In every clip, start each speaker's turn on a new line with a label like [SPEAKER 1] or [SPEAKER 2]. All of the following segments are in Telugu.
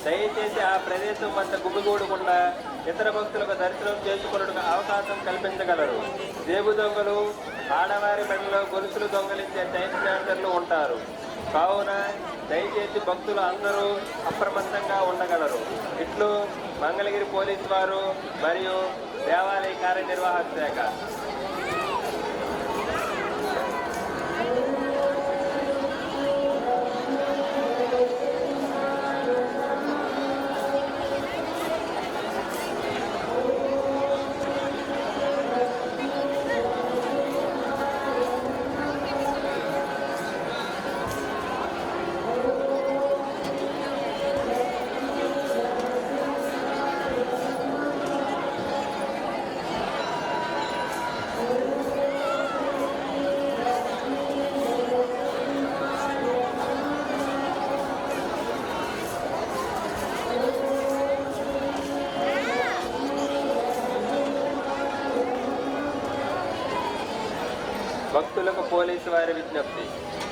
[SPEAKER 1] దయచేసి ఆ ప్రదేశం వద్ద గుమిగూడకుండా ఇతర భక్తులకు దర్శనం చేసుకున్నట్టుకు అవకాశం కల్పించగలరు. జేబు దొంగలు, ఆడవారి మెడలో గొలుసులు దొంగలించే చైన్ స్నాచర్లు ఉంటారు. కావున దయచేసి భక్తులు అందరూ అప్రమత్తంగా ఉండగలరు. ఇట్లు మంగళగిరి పోలీసు వారు మరియు దేవాలయ కార్యనిర్వాహక శాఖ. భక్తులకు పోలీసు వారి విజ్ఞప్తి.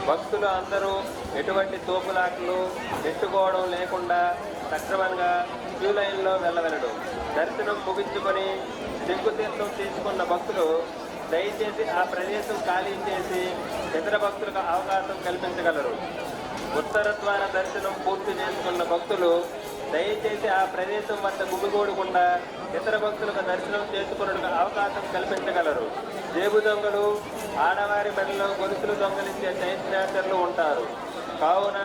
[SPEAKER 1] భక్తులు అందరూ ఎటువంటి తోపులాటలు నెట్టుకోవడం లేకుండా సక్రమంగా క్యూ లైన్లో వెళ్ళవలెను. దర్శనం ముగించుకొని దిగ్గుతీర్థం తీసుకున్న భక్తులు దయచేసి ఆ ప్రదేశం ఖాళీ చేసి ఇతర భక్తులకు అవకాశం కల్పించగలరు. ఉత్తర ద్వార దర్శనం పూర్తి చేసుకున్న భక్తులు దయచేసి ఆ ప్రదేశం వద్ద గుమిగూడకుండా ఇతర భక్తులకు దర్శనం చేసుకున్నట్టుకు అవకాశం కల్పించగలరు. జేబు దొంగలు, ఆడవారి మెడలో గొలుసులు దొంగలించే చైన్ స్నాచర్లు ఉంటారు. కావున